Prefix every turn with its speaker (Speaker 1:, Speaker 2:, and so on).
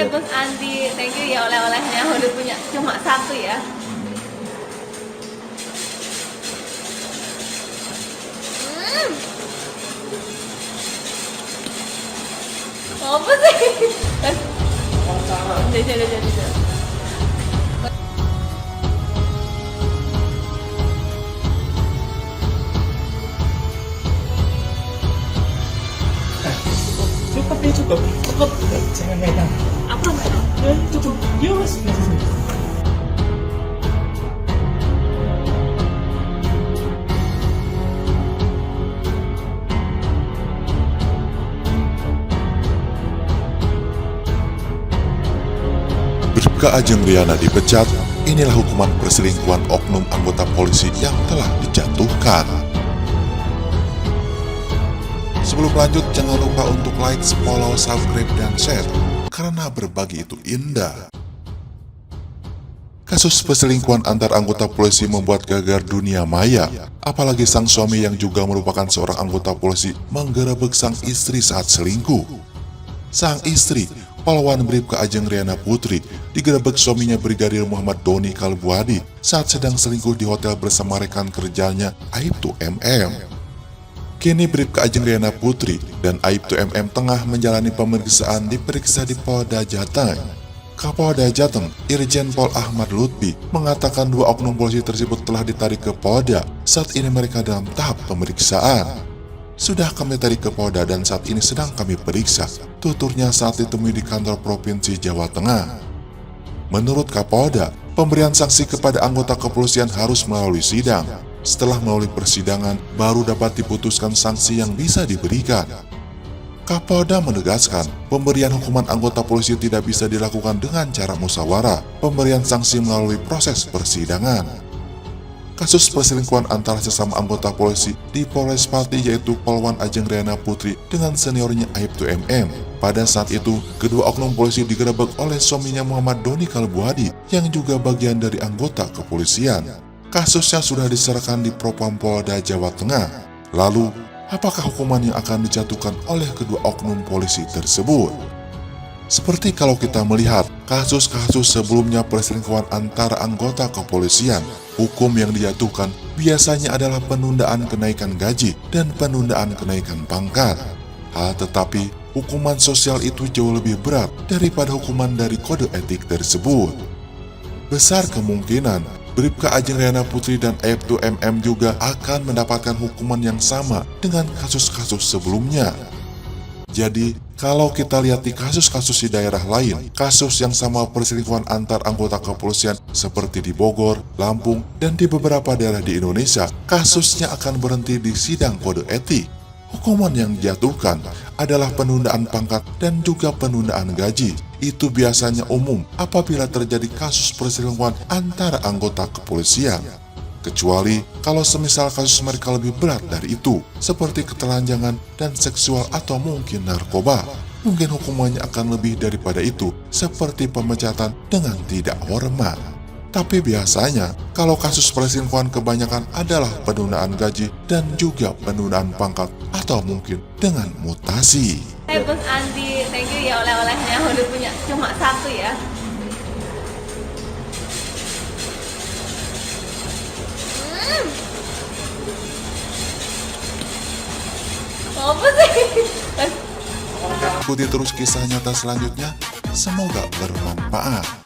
Speaker 1: Hai Bos Andi, thank you ya oleh-olehnya. Udah punya cuma satu ya. Apa sih? Jadi.
Speaker 2: Cukup nih, cukup. Jangan megang.
Speaker 1: Apa nggak?
Speaker 2: Cukup. Yus.
Speaker 3: Bribka Ajeng Riana dipecat, inilah hukuman perselingkuhan oknum anggota polisi yang telah dijatuhkan. Sebelum lanjut, jangan lupa untuk like, follow, subscribe, dan share, karena berbagi itu indah. Kasus perselingkuhan antar anggota polisi membuat gegar dunia maya, apalagi sang suami yang juga merupakan seorang anggota polisi menggerebek sang istri saat selingkuh. Sang istri, pahlawan Bribka Ajeng Riana Putri, digerebek suaminya Brigadir Muhammad Doni Kalbuadi saat sedang selingkuh di hotel bersama rekan kerjanya Aibtu MM. Kini Bribka Ajeng Riana Putri dan Aibtu MM tengah menjalani pemeriksaan diperiksa di Polda Jateng. Kapolda Jateng, Irjen Pol Ahmad Lutfi, mengatakan dua oknum polisi tersebut telah ditarik ke Polda. Saat ini mereka dalam tahap pemeriksaan. Sudah kami tarik ke Polda dan saat ini sedang kami periksa, tuturnya saat ditemui di kantor Provinsi Jawa Tengah. Menurut Kapolda, pemberian sanksi kepada anggota kepolisian harus melalui sidang. Setelah melalui persidangan, baru dapat diputuskan sanksi yang bisa diberikan. Kapolda menegaskan, pemberian hukuman anggota polisi tidak bisa dilakukan dengan cara musyawarah, pemberian sanksi melalui proses persidangan. Kasus perselingkuhan antara sesama anggota polisi di Polres Pati yaitu Polwan Ajeng Riana Putri dengan seniornya Aibtu MM. Pada saat itu, kedua oknum polisi digerebek oleh suaminya Muhammad Doni Kalbuadi yang juga bagian dari anggota kepolisian. Kasusnya sudah diserahkan di Propam Polda Jawa Tengah. Lalu, apakah hukuman yang akan dijatuhkan oleh kedua oknum polisi tersebut? Seperti kalau kita melihat kasus-kasus sebelumnya perselingkuhan antara anggota kepolisian, hukum yang dijatuhkan biasanya adalah penundaan kenaikan gaji dan penundaan kenaikan pangkat. Tetapi hukuman sosial itu jauh lebih berat daripada hukuman dari kode etik tersebut. Besar kemungkinan Bribka Ajeng Riana Putri dan Aibtu MM juga akan mendapatkan hukuman yang sama dengan kasus-kasus sebelumnya. Jadi, kalau kita lihat di kasus-kasus di daerah lain, kasus yang sama perselingkuhan antar anggota kepolisian seperti di Bogor, Lampung, dan di beberapa daerah di Indonesia, kasusnya akan berhenti di sidang kode etik. Hukuman yang dijatuhkan adalah penundaan pangkat dan juga penundaan gaji. Itu biasanya umum apabila terjadi kasus perselingkuhan antara anggota kepolisian. Kecuali kalau semisal kasus mereka lebih berat dari itu, seperti ketelanjangan dan seksual atau mungkin narkoba. Mungkin hukumannya akan lebih daripada itu, seperti pemecatan dengan tidak hormat. Tapi biasanya, kalau kasus perselingkuhan kebanyakan adalah penundaan gaji dan juga penundaan pangkat atau mungkin dengan mutasi.
Speaker 1: Hai Bos Andi, thank you ya oleh-olehnya. Udah punya cuma satu ya. Apa sih?
Speaker 3: Ikuti terus kisah nyata selanjutnya, semoga bermanfaat.